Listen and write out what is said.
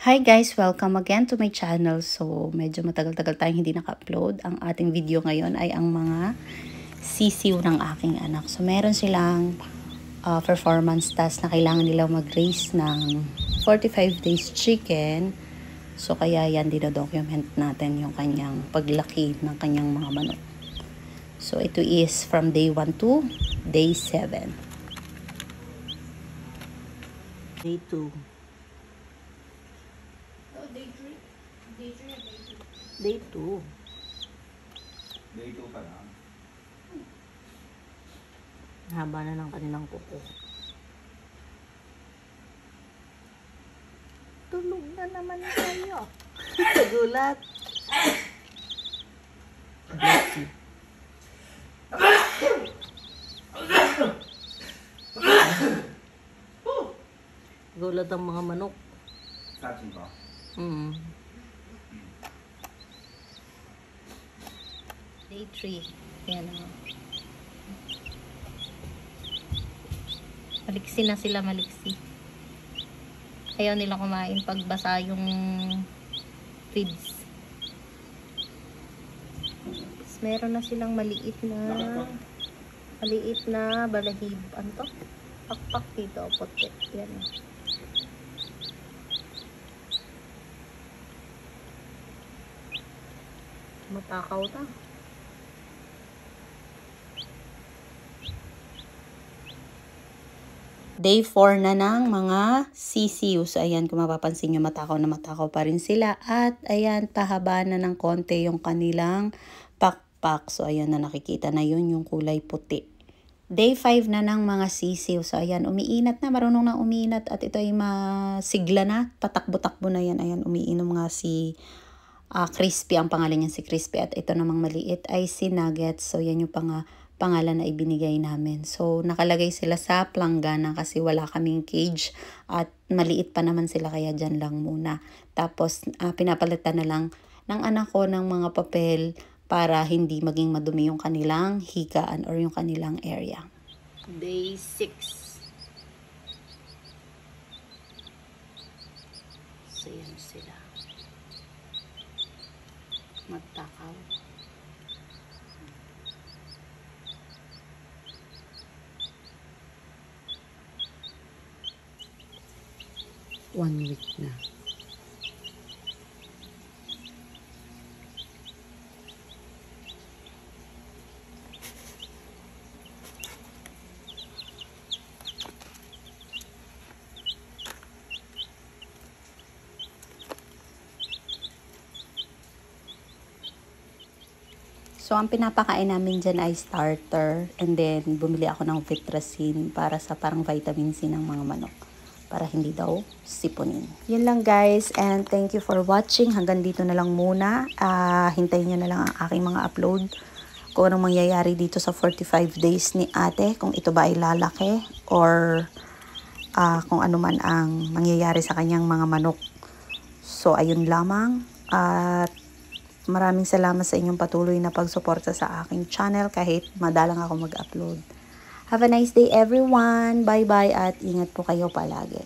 Hi guys! Welcome again to my channel. So, medyo matagal-tagal tayong hindi naka-upload. Ang ating video ngayon ay ang mga sisiw ng aking anak. So, meron silang performance task na kailangan nilang mag-raise ng 45 days chicken. So, kaya yan dinodocument natin yung kanyang paglaki ng kanyang mga manok. So, ito is from day 1 to day 7. Day 2. Day 2. Day 2 pa lang. Haba na ng kanilang kuko. Tulog na naman kayo. Kagulat. Bless you. Gulat ang mga manok. Sachin ko. Day 3. Yan o. Maliksi na sila, maliksi. Ayaw nila kumain pag basa yung feeds. Tapos meron na silang maliit na balahib. Ano to? Pakpak dito, puti. Yan o. Matakaw na. Day 4 na ng mga sisiw. So, ayan, kung mapapansin nyo, matakaw na matakaw pa rin sila. At, ayan, pahaba na ng konti yung kanilang pakpak. So, ayan na, nakikita na yun, yung kulay puti. Day 5 na ng mga sisiw. So, ayan, umiinat na, marunong na umiinat. At ito ay masigla na, patakbo-takbo na yan. Ayan, umiinom nga si Crispy, ang pangalan niya si Crispy. At ito namang maliit ay si Nuggets. So, yan yung pangalan na ibinigay namin. So, nakalagay sila sa planggana kasi wala kaming cage at maliit pa naman sila kaya dyan lang muna. Tapos, pinapalitan na lang ng anak ko ng mga papel para hindi maging madumi yung kanilang higaan or yung kanilang area. Day 6. So, yan sila. Magtakaw. One week na. So, ang pinapakain namin dyan ay starter. And then, bumili ako ng Vitracin para sa parang vitamin C ng mga manok. Para hindi daw sipunin. Yun lang guys. And thank you for watching. Hanggang dito na lang muna. Hintayin nyo na lang ang aking mga upload. Kung anong mangyayari dito sa 45 days ni ate. Kung ito ba ay lalaki. Or kung ano man ang mangyayari sa kanyang mga manok. So, ayun lamang. At maraming salamat sa inyong patuloy na pagsuporta sa aking channel kahit madalang ako mag-upload. Have a nice day everyone. Bye-bye at ingat po kayo palagi.